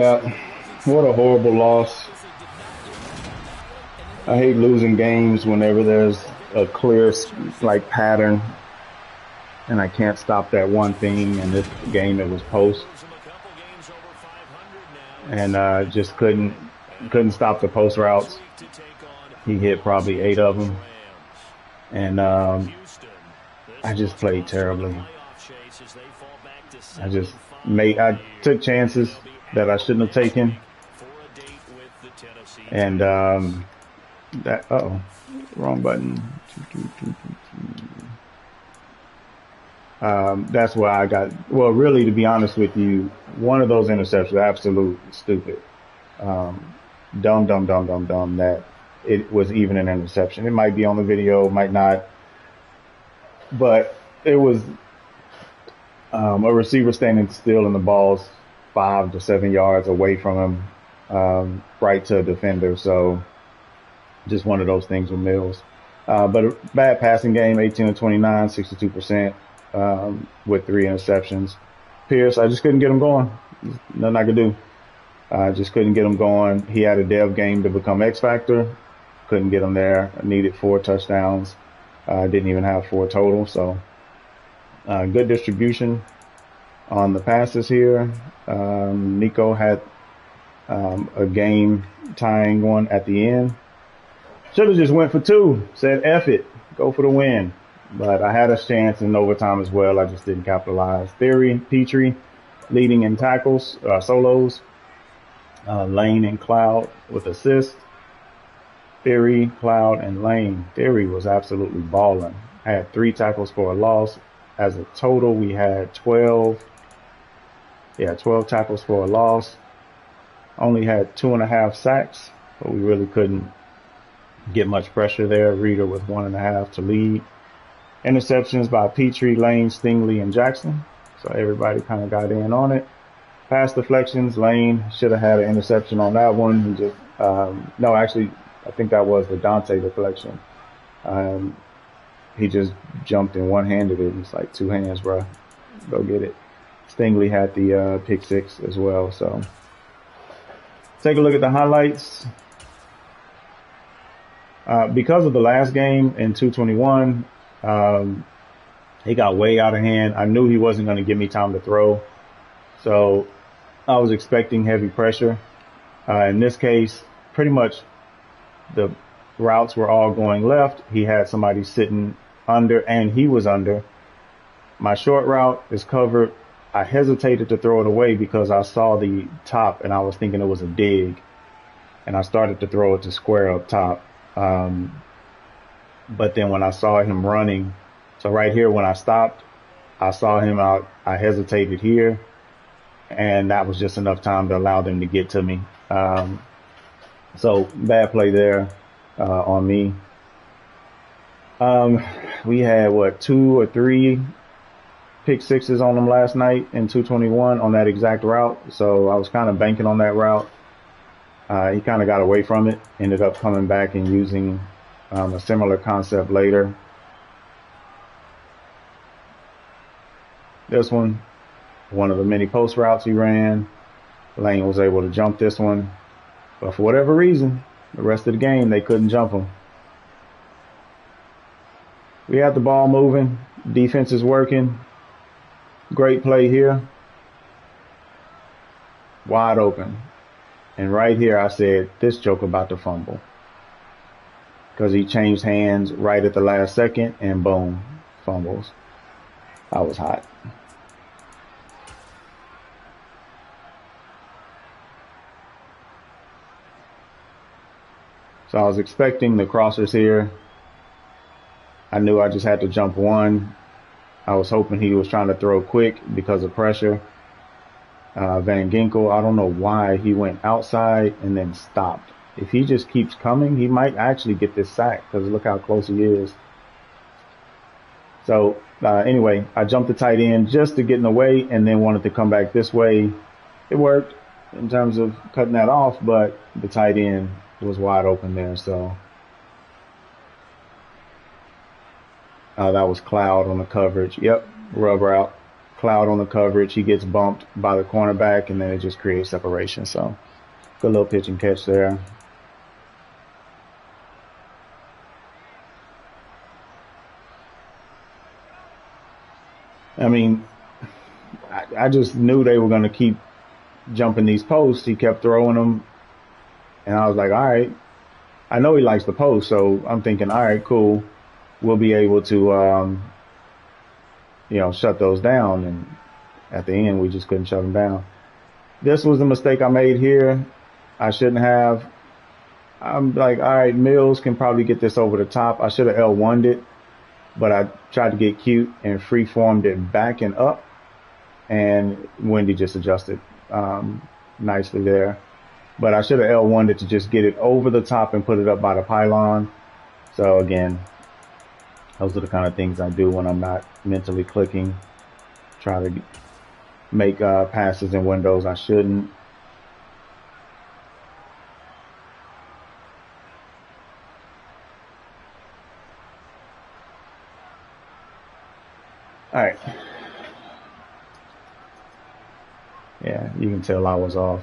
Yeah, what a horrible loss. I hate losing games whenever there's a clear like pattern and I can't stop that one thing. In this game, it was post, and just couldn't stop the post routes. He hit probably eight of them, and I just played terribly. I took chances that I shouldn't have taken, and wrong button. That's why I got, well, really, to be honest with you, one of those interceptions, absolute stupid. Um, dumb, dumb, dumb, dumb, dumb that it was even an interception. It might be on the video, might not, but it was a receiver standing still and the ball's 5 to 7 yards away from him, right to a defender. So just one of those things with Mills. But a bad passing game, 18 to 29, 62%, with three interceptions. Pierce, I just couldn't get him going. Nothing I could do. I just couldn't get him going. He had a dev game to become X Factor. Couldn't get him there. I needed 4 touchdowns. Didn't even have four total. So good distribution on the passes here. Nico had a game tying one at the end. Should have just went for two. Said F it. Go for the win. But I had a chance in overtime as well. I just didn't capitalize. Theory, Petrie leading in tackles, solos. Lane and Cloud with assists. Theory, Cloud, and Lane. Theory was absolutely balling. I had 3 tackles for a loss. As a total, we had 12. Yeah, 12 tackles for a loss. Only had 2.5 sacks, but we really couldn't get much pressure there. Reader with 1.5 to lead. Interceptions by Petrie, Lane, Stingley, and Jackson. So everybody kind of got in on it. Pass deflections, Lane should have had an interception on that one. He just, no, actually, I think that was the Dante deflection. Um, he just jumped and one-handed it. It's like two hands, bro. Go get it. Stingley had the pick six as well. So take a look at the highlights. Because of the last game in 221, he got way out of hand. I knew he wasn't going to give me time to throw. So I was expecting heavy pressure. In this case, pretty much the routes were all going left. He had somebody sitting under, and he was under. My short route is covered. I hesitated to throw it away because I saw the top and I was thinking it was a dig. And I started to throw it to square up top. But then when I saw him running, so right here when I stopped, I saw him out. I hesitated here, and that was just enough time to allow them to get to me. So bad play there on me. We had what, 2 or 3 pick sixes on them last night in 221 on that exact route. So I was kind of banking on that route. He kind of got away from it, ended up coming back and using a similar concept later. This one of the many post routes he ran. Lane was able to jump this one, but for whatever reason, the rest of the game, they couldn't jump him. We had the ball moving. Defense is working. Great play here. Wide open. And right here, I said, this joke about to fumble. Because he changed hands right at the last second, and boom, fumbles. I was hot. So I was expecting the crossers here. I knew I just had to jump one. I was hoping he was trying to throw quick because of pressure. Van Ginkel, I don't know why he went outside and then stopped. If he just keeps coming, he might actually get this sack because look how close he is. So anyway, I jumped the tight end just to get in the way and then wanted to come back this way. It worked in terms of cutting that off, but the tight end was wide open there. So that was Cloud on the coverage. Yep, rub route. cloud on the coverage. He gets bumped by the cornerback, and then it just creates separation. So good little pitch and catch there. I mean, I just knew they were going to keep jumping these posts. He kept throwing them, and I was like, all right. I know he likes the post, so I'm thinking, all right, cool. We'll be able to, shut those down. And at the end, we just couldn't shut them down. This was the mistake I made here. I shouldn't have. I'm like, all right, Mills can probably get this over the top. I should have L1'd it, but I tried to get cute and free-formed it back and up, and Windy just adjusted nicely there. But I should have L1'd it to just get it over the top and put it up by the pylon. So again, those are the kind of things I do when I'm not mentally clicking. Try to make passes in windows I shouldn't. All right. Yeah, you can tell I was off.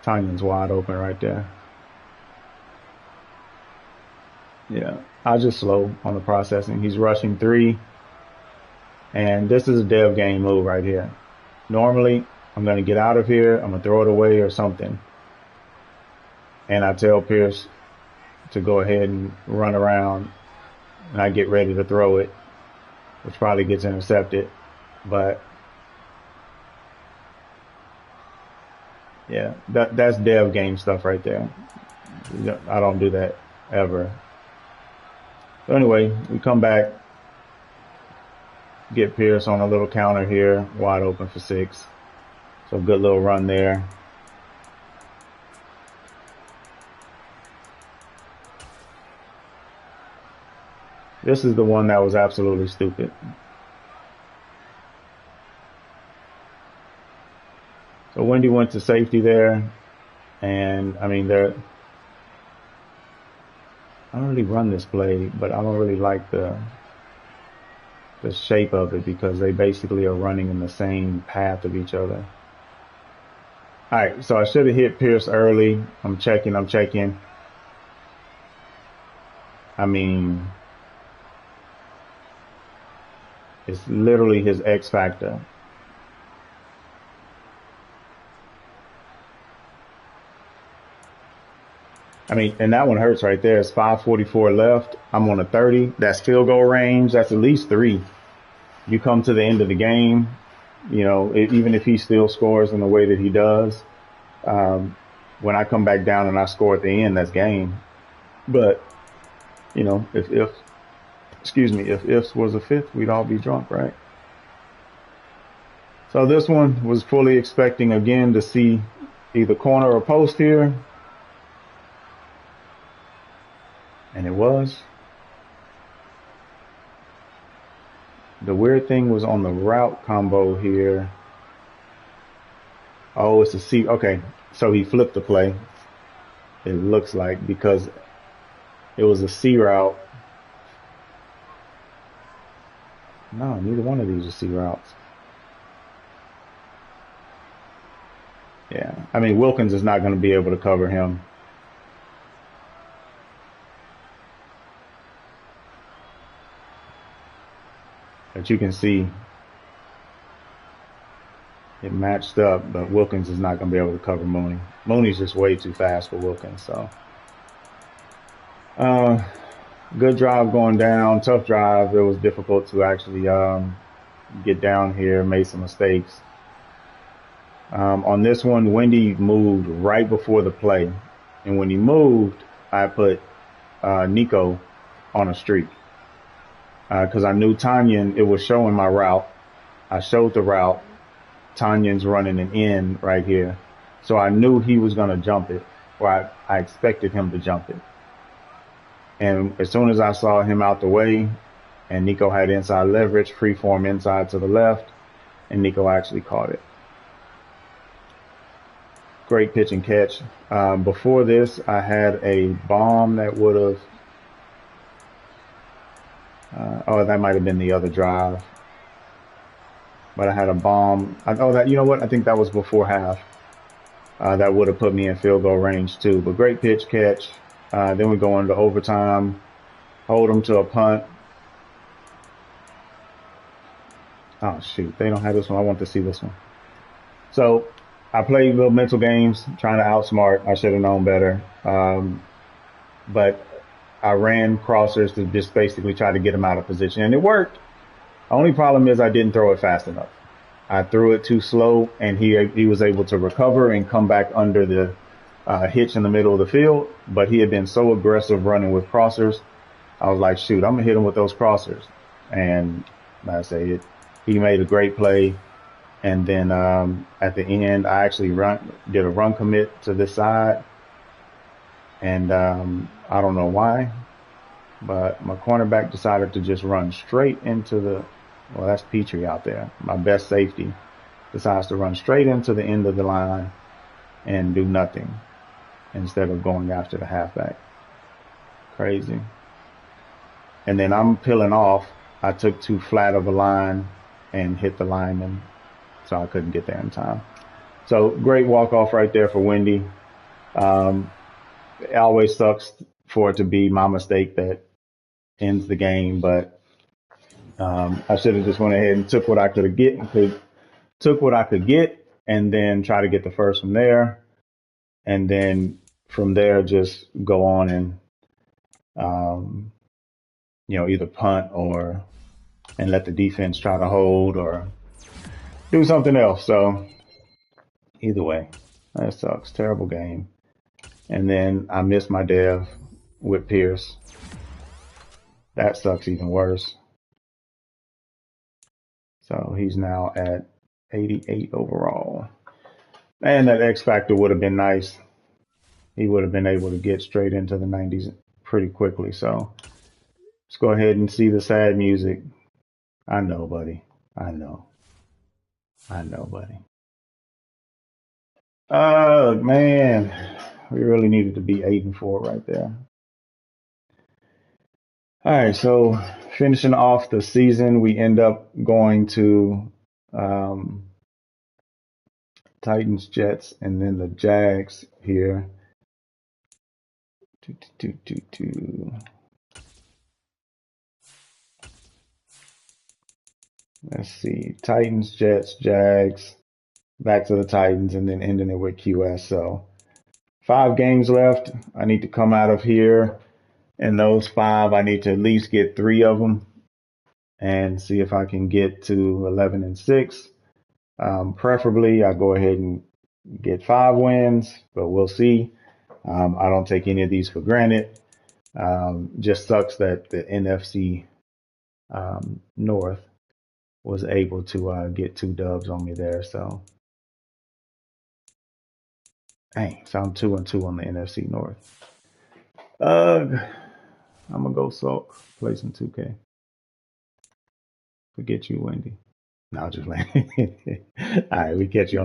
Tanyan's wide open right there. Yeah, I just slow on the processing. He's rushing 3, and this is a dev game move right here. Normally, I'm going to get out of here. I'm going to throw it away or something. And I tell Pierce to go ahead and run around, and I get ready to throw it, which probably gets intercepted. But yeah, that's dev game stuff right there. I don't do that ever. So anyway, we come back, get Pierce on a little counter here, wide open for 6. So good little run there. This is the one that was absolutely stupid. So Windy went to safety there, and I mean, I don't really run this play, but I don't really like the shape of it because they basically are running in the same path of each other. All right, so I should have hit Pierce early. I'm checking. I mean, it's literally his X factor. I mean, and that one hurts right there. It's 5:44 left. I'm on a 30. That's field goal range. That's at least 3. You come to the end of the game, even if he still scores in the way that he does, when I come back down and I score at the end, that's game. But, if ifs was a fifth, we'd all be drunk, right? So this one was fully expecting again to see either corner or post here. And it was. The weird thing was on the route combo here. Oh, it's a C. Okay, so he flipped the play. It looks like because it was a C route. No, neither one of these are C routes. Yeah, I mean, Wilkins is not going to be able to cover him. But you can see it matched up, but Wilkins is not going to be able to cover Mooney. Mooney's just way too fast for Wilkins. So, good drive going down, tough drive. It was difficult to actually get down here, made some mistakes. On this one, Windy moved right before the play. And when he moved, I put Nico on a streak. Because I knew Tanyan, it was showing my route. I showed the route. Tanyan's running an in right here. So I knew he was going to jump it, or I expected him to jump it. And as soon as I saw him out the way, and Nico had inside leverage, free form inside to the left, and Nico actually caught it. Great pitch and catch. Before this, I had a bomb that would have, that might have been the other drive. but I had a bomb. Oh, that, you know what? I think that was before half. That would have put me in field goal range too. But great pitch catch. Then we go into overtime, hold them to a punt. Oh shoot, they don't have this one. I want to see this one. So I played little mental games, trying to outsmart. I should have known better. But I ran crossers to just basically try to get him out of position, and it worked. Only problem is I didn't throw it fast enough. I threw it too slow, and he was able to recover and come back under the hitch in the middle of the field. But he had been so aggressive running with crossers, I was like, shoot, I'm gonna hit him with those crossers. And like I say, he made a great play. And then at the end, I actually did a run commit to this side, and I don't know why, but my cornerback decided to just run straight into the. Well, that's Petrie out there. My best safety decides to run straight into the end of the line and do nothing instead of going after the halfback. Crazy. And then I'm peeling off. I took too flat of a line and hit the lineman, so I couldn't get there in time. So great walk off right there for Wendy. It always sucks for it to be my mistake that ends the game, but I should have just went ahead and took what I could get, and then try to get the first from there, and then from there just go on and either punt and let the defense try to hold or do something else. So either way, that sucks. Terrible game. And then I missed my dev with Pierce. That sucks even worse. So he's now at 88 overall. And that X Factor would have been nice. He would have been able to get straight into the 90s pretty quickly. So let's go ahead and see the sad music. I know, buddy. I know, buddy. Man, we really needed to be 8-4 right there. All right, so finishing off the season, we end up going to Titans, Jets, and then the Jags here. Let's see, Titans, Jets, Jags, back to the Titans, and then ending it with QS. So 5 games left. I need to come out of here. And those 5, I need to at least get 3 of them and see if I can get to 11-6. Preferably, I go ahead and get 5 wins, but we'll see. I don't take any of these for granted. Just sucks that the NFC North was able to get 2 dubs on me there. So, dang, so I'm 2-2 on the NFC North. I'm gonna go sulk, play some 2K. Forget you, Wendy. No, just like. All right, we catch you on the